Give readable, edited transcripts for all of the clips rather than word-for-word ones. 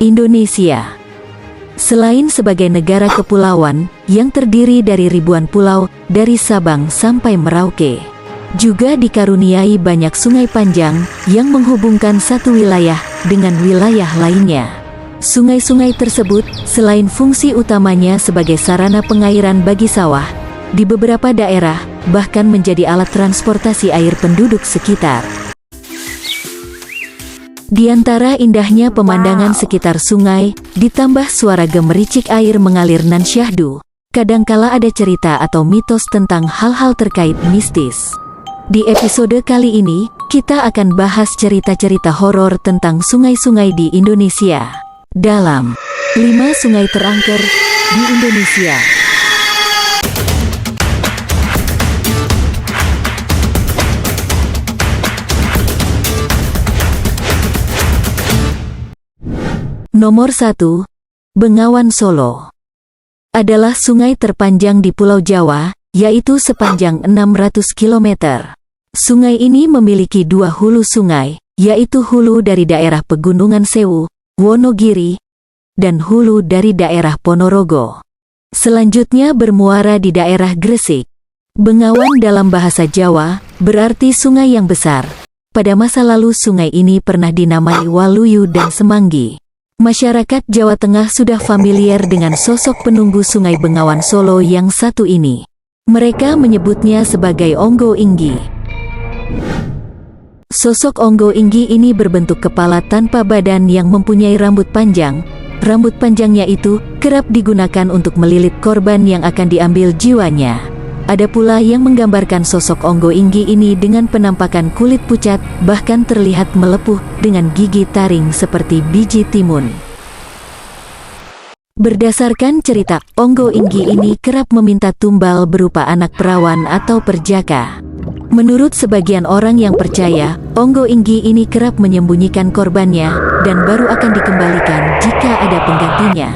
Indonesia. Selain sebagai negara kepulauan yang terdiri dari ribuan pulau dari Sabang sampai Merauke, juga dikaruniai banyak sungai panjang yang menghubungkan satu wilayah dengan wilayah lainnya. Sungai-sungai tersebut, selain fungsi utamanya sebagai sarana pengairan bagi sawah, di beberapa daerah bahkan menjadi alat transportasi air penduduk sekitar. Di antara indahnya pemandangan sekitar sungai, ditambah suara gemericik air mengalir nan syahdu, kadangkala ada cerita atau mitos tentang hal-hal terkait mistis. Di episode kali ini, kita akan bahas cerita-cerita horor tentang sungai-sungai di Indonesia. Dalam 5 sungai terangker di Indonesia. Nomor 1. Bengawan Solo adalah sungai terpanjang di Pulau Jawa, yaitu sepanjang 600 km. Sungai ini memiliki 2 hulu sungai, yaitu hulu dari daerah Pegunungan Sewu, Wonogiri, dan hulu dari daerah Ponorogo. Selanjutnya bermuara di daerah Gresik. Bengawan dalam bahasa Jawa berarti sungai yang besar. Pada masa lalu sungai ini pernah dinamai Waluyu dan Semanggi. Masyarakat Jawa Tengah sudah familiar dengan sosok penunggu Sungai Bengawan Solo yang satu ini. Mereka menyebutnya sebagai Onggo Inggi. Sosok Onggo Inggi ini berbentuk kepala tanpa badan yang mempunyai rambut panjang. Rambut panjangnya itu kerap digunakan untuk melilit korban yang akan diambil jiwanya. Ada pula yang menggambarkan sosok Onggo Inggi ini dengan penampakan kulit pucat, bahkan terlihat melepuh dengan gigi taring seperti biji timun. Berdasarkan cerita, Onggo Inggi ini kerap meminta tumbal berupa anak perawan atau perjaka. Menurut sebagian orang yang percaya, Onggo Inggi ini kerap menyembunyikan korbannya dan baru akan dikembalikan jika ada penggantinya.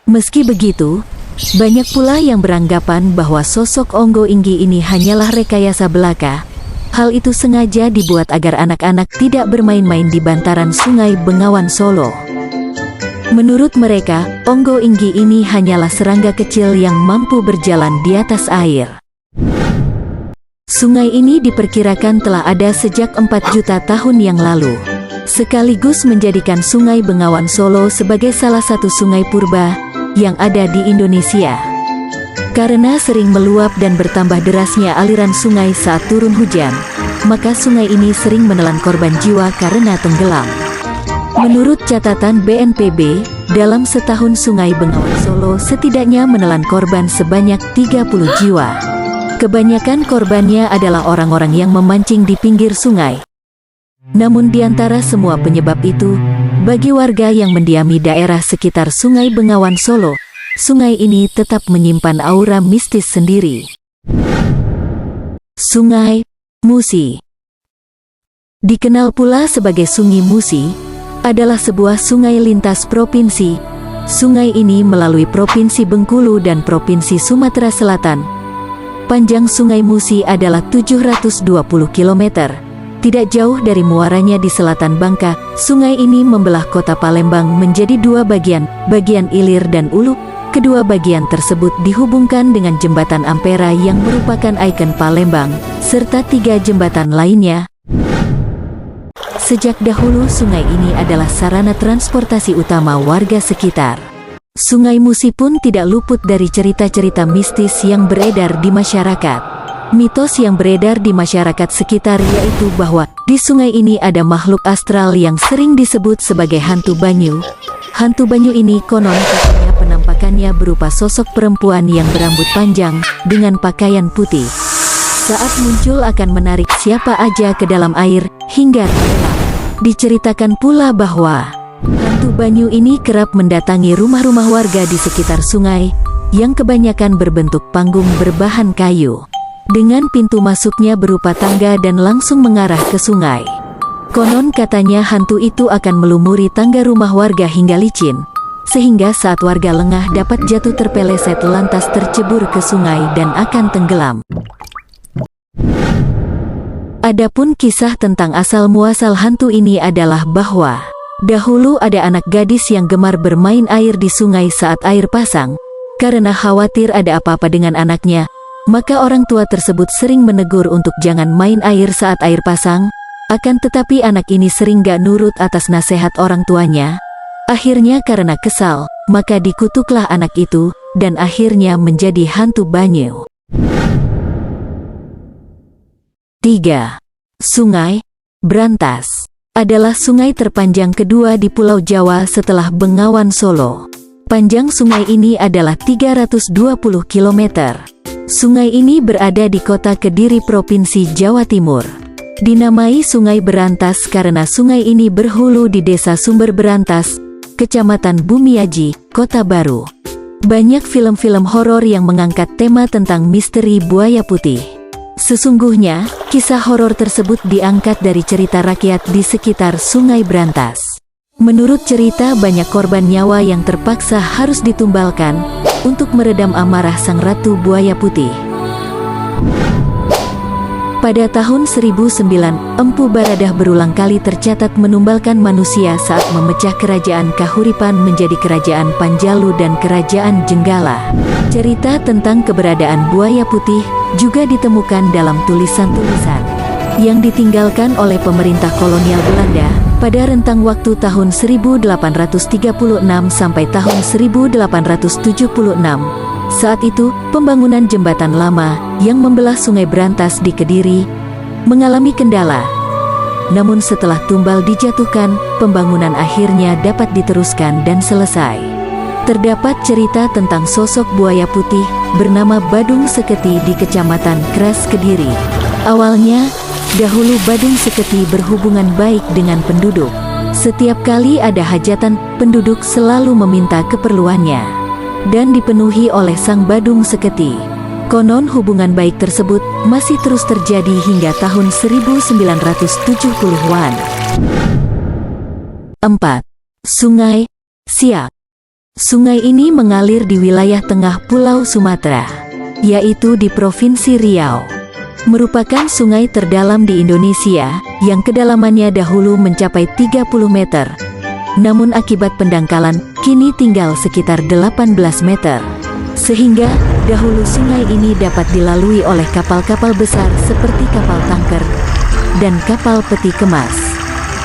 Meski begitu, banyak pula yang beranggapan bahwa sosok Onggo Inggi ini hanyalah rekayasa belaka. Hal itu sengaja dibuat agar anak-anak tidak bermain-main di bantaran Sungai Bengawan Solo. Menurut mereka, Onggo Inggi ini hanyalah serangga kecil yang mampu berjalan di atas air. Sungai ini diperkirakan telah ada sejak 4 juta tahun yang lalu, sekaligus menjadikan Sungai Bengawan Solo sebagai salah satu sungai purba yang ada di Indonesia. Karena sering meluap dan bertambah derasnya aliran sungai saat turun hujan, maka sungai ini sering menelan korban jiwa karena tenggelam. Menurut catatan BNPB, dalam setahun Sungai Bengawan Solo setidaknya menelan korban sebanyak 30 jiwa. Kebanyakan korbannya adalah orang-orang yang memancing di pinggir sungai. Namun di antara semua penyebab itu, bagi warga yang mendiami daerah sekitar Sungai Bengawan Solo, sungai ini tetap menyimpan aura mistis sendiri. Sungai Musi dikenal pula sebagai Sungai Musi, adalah sebuah sungai lintas provinsi. Sungai ini melalui Provinsi Bengkulu dan Provinsi Sumatera Selatan. Panjang Sungai Musi adalah 720 km. Tidak jauh dari muaranya di selatan Bangka, sungai ini membelah kota Palembang menjadi 2 bagian, bagian Ilir dan Ulu. Kedua bagian tersebut dihubungkan dengan jembatan Ampera yang merupakan ikon Palembang, serta 3 jembatan lainnya. Sejak dahulu sungai ini adalah sarana transportasi utama warga sekitar. Sungai Musi pun tidak luput dari cerita-cerita mistis yang beredar di masyarakat. Mitos yang beredar di masyarakat sekitar yaitu bahwa di sungai ini ada makhluk astral yang sering disebut sebagai hantu banyu. Hantu banyu ini konon katanya penampakannya berupa sosok perempuan yang berambut panjang dengan pakaian putih. Saat muncul akan menarik siapa aja ke dalam air hingga tenggelam. Diceritakan pula bahwa hantu banyu ini kerap mendatangi rumah-rumah warga di sekitar sungai yang kebanyakan berbentuk panggung berbahan kayu. Dengan pintu masuknya berupa tangga dan langsung mengarah ke sungai. Konon katanya hantu itu akan melumuri tangga rumah warga hingga licin, sehingga saat warga lengah dapat jatuh terpeleset lantas tercebur ke sungai dan akan tenggelam. Adapun kisah tentang asal-muasal hantu ini adalah bahwa Dahulu ada anak gadis yang gemar bermain air di sungai saat air pasang. Karena khawatir ada apa-apa dengan anaknya, maka orang tua tersebut sering menegur untuk jangan main air saat air pasang. Akan tetapi anak ini sering gak nurut atas nasihat orang tuanya. Akhirnya karena kesal, maka dikutuklah anak itu, dan akhirnya menjadi hantu banyu. 3. Sungai Brantas adalah sungai terpanjang kedua di Pulau Jawa setelah Bengawan Solo. Panjang sungai ini adalah 320 km. Sungai ini berada di kota Kediri, Provinsi Jawa Timur. Dinamai Sungai Berantas karena sungai ini berhulu di Desa Sumber Berantas, Kecamatan Bumiaji, Kota Baru. Banyak film-film horor yang mengangkat tema tentang misteri buaya putih. Sesungguhnya, kisah horor tersebut diangkat dari cerita rakyat di sekitar Sungai Berantas. Menurut cerita, banyak korban nyawa yang terpaksa harus ditumbalkan untuk meredam amarah sang ratu buaya putih. Pada tahun 1009, Empu Baradah berulang kali tercatat menumbalkan manusia saat memecah kerajaan Kahuripan menjadi kerajaan Panjalu dan kerajaan Jenggala. Cerita tentang keberadaan buaya putih juga ditemukan dalam tulisan-tulisan yang ditinggalkan oleh pemerintah kolonial Belanda pada rentang waktu tahun 1836 sampai tahun 1876. Saat itu, pembangunan jembatan lama yang membelah Sungai Berantas di Kediri mengalami kendala. Namun setelah tumbal dijatuhkan, pembangunan akhirnya dapat diteruskan dan selesai. Terdapat cerita tentang sosok buaya putih bernama Badung Seketi di Kecamatan Keras, Kediri. Awalnya, dahulu Badung Seketi berhubungan baik dengan penduduk. Setiap kali ada hajatan, penduduk selalu meminta keperluannya dan dipenuhi oleh sang Badung Seketi. Konon hubungan baik tersebut masih terus terjadi hingga tahun 1970-an. 4. Sungai Siak. Sungai ini mengalir di wilayah tengah Pulau Sumatera, yaitu di Provinsi Riau. Merupakan sungai terdalam di Indonesia, yang kedalamannya dahulu mencapai 30 meter. Namun akibat pendangkalan, kini tinggal sekitar 18 meter. Sehingga, dahulu sungai ini dapat dilalui oleh kapal-kapal besar seperti kapal tanker dan kapal peti kemas.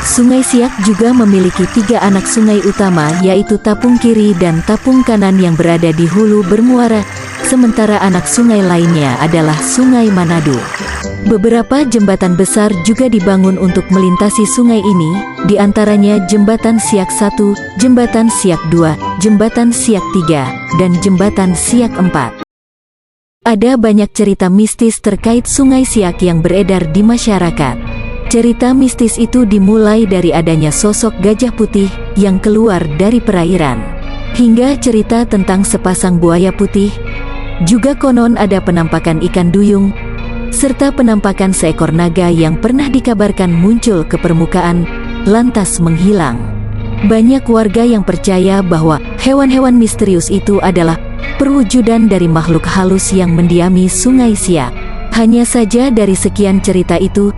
Sungai Siak juga memiliki 3 anak sungai utama, yaitu Tapung Kiri dan Tapung Kanan yang berada di hulu bermuara, sementara anak sungai lainnya adalah Sungai Manado. Beberapa jembatan besar juga dibangun untuk melintasi sungai ini, di antaranya Jembatan Siak 1, Jembatan Siak 2, Jembatan Siak 3, dan Jembatan Siak 4. Ada banyak cerita mistis terkait Sungai Siak yang beredar di masyarakat. Cerita mistis itu dimulai dari adanya sosok gajah putih yang keluar dari perairan, hingga cerita tentang sepasang buaya putih. Juga konon ada penampakan ikan duyung, serta penampakan seekor naga yang pernah dikabarkan muncul ke permukaan, lantas menghilang. Banyak warga yang percaya bahwa hewan-hewan misterius itu adalah perwujudan dari makhluk halus yang mendiami Sungai Siak. Hanya saja dari sekian cerita itu,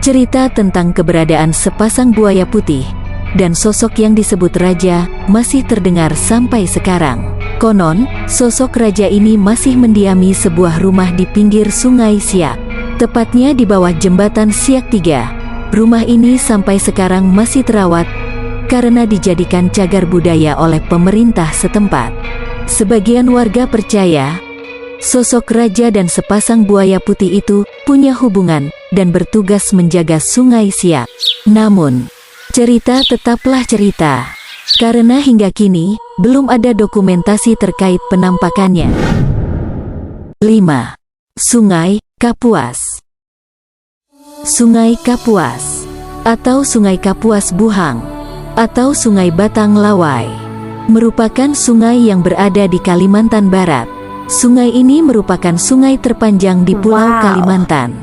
cerita tentang keberadaan sepasang buaya putih dan sosok yang disebut raja masih terdengar sampai sekarang. Konon, sosok raja ini masih mendiami sebuah rumah di pinggir Sungai Siak, tepatnya di bawah Jembatan Siak 3. Rumah ini sampai sekarang masih terawat karena dijadikan cagar budaya oleh pemerintah setempat. Sebagian warga percaya sosok raja dan sepasang buaya putih itu punya hubungan dan bertugas menjaga Sungai Siak. Namun, cerita tetaplah cerita, karena hingga kini belum ada dokumentasi terkait penampakannya. 5. Sungai Kapuas. Sungai Kapuas atau Sungai Kapuas Buhang atau Sungai Batang Lawai merupakan sungai yang berada di Kalimantan Barat. Sungai ini merupakan sungai terpanjang di Pulau Kalimantan,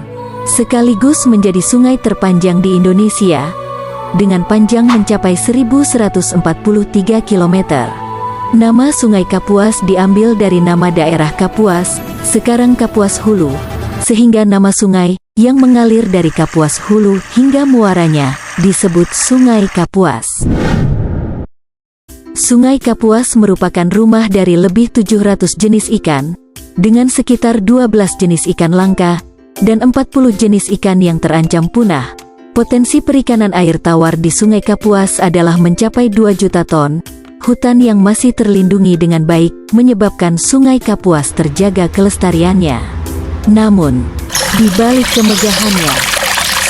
sekaligus menjadi sungai terpanjang di Indonesia, dengan panjang mencapai 1143 km. Nama Sungai Kapuas diambil dari nama daerah Kapuas, sekarang Kapuas Hulu, sehingga nama sungai yang mengalir dari Kapuas Hulu hingga muaranya disebut Sungai Kapuas. Sungai Kapuas merupakan rumah dari lebih 700 jenis ikan, dengan sekitar 12 jenis ikan langka, dan 40 jenis ikan yang terancam punah. Potensi perikanan air tawar di Sungai Kapuas adalah mencapai 2 juta ton. Hutan yang masih terlindungi dengan baik, menyebabkan Sungai Kapuas terjaga kelestariannya. Namun, di balik kemegahannya,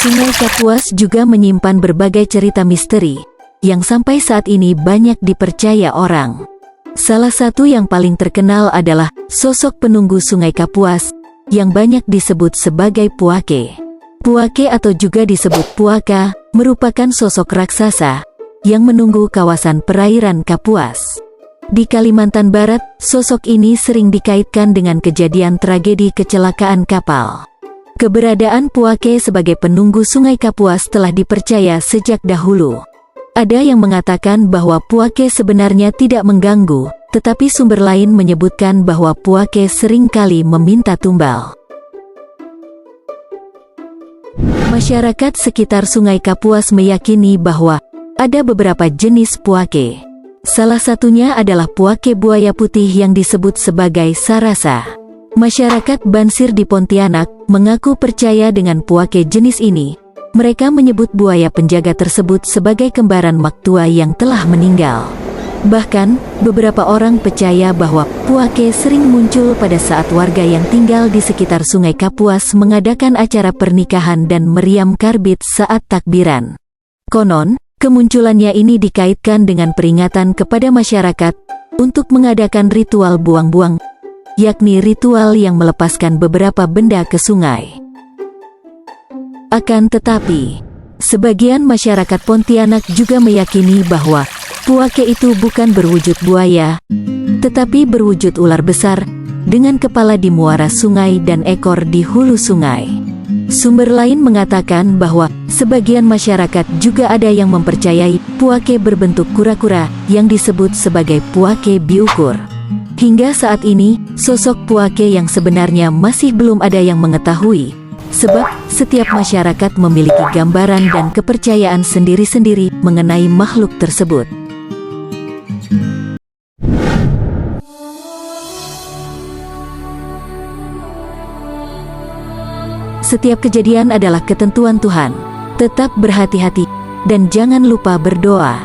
Sungai Kapuas juga menyimpan berbagai cerita misteri, yang sampai saat ini banyak dipercaya orang. Salah satu yang paling terkenal adalah sosok penunggu Sungai Kapuas, yang banyak disebut sebagai Puake. Puake atau juga disebut Puaka, merupakan sosok raksasa, yang menunggu kawasan perairan Kapuas. Di Kalimantan Barat, sosok ini sering dikaitkan dengan kejadian tragedi kecelakaan kapal. Keberadaan Puake sebagai penunggu Sungai Kapuas telah dipercaya sejak dahulu. Ada yang mengatakan bahwa Puake sebenarnya tidak mengganggu, tetapi sumber lain menyebutkan bahwa Puake seringkali meminta tumbal. Masyarakat sekitar Sungai Kapuas meyakini bahwa ada beberapa jenis Puake. Salah satunya adalah Puake buaya putih yang disebut sebagai Sarasa. Masyarakat Bansir di Pontianak mengaku percaya dengan Puake jenis ini. Mereka menyebut buaya penjaga tersebut sebagai kembaran Maktua yang telah meninggal. Bahkan, beberapa orang percaya bahwa Puake sering muncul pada saat warga yang tinggal di sekitar Sungai Kapuas mengadakan acara pernikahan dan meriam karbit saat takbiran. Konon, kemunculannya ini dikaitkan dengan peringatan kepada masyarakat untuk mengadakan ritual buang-buang, yakni ritual yang melepaskan beberapa benda ke sungai. Akan tetapi, sebagian masyarakat Pontianak juga meyakini bahwa Puake itu bukan berwujud buaya, tetapi berwujud ular besar, dengan kepala di muara sungai dan ekor di hulu sungai. Sumber lain mengatakan bahwa sebagian masyarakat juga ada yang mempercayai Puake berbentuk kura-kura yang disebut sebagai Puake biukur. Hingga saat ini, sosok Puake yang sebenarnya masih belum ada yang mengetahui, sebab setiap masyarakat memiliki gambaran dan kepercayaan sendiri-sendiri mengenai makhluk tersebut. Setiap kejadian adalah ketentuan Tuhan. Tetap berhati-hati dan jangan lupa berdoa.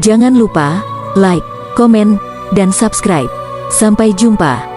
Jangan lupa like, komen, dan subscribe. Sampai jumpa.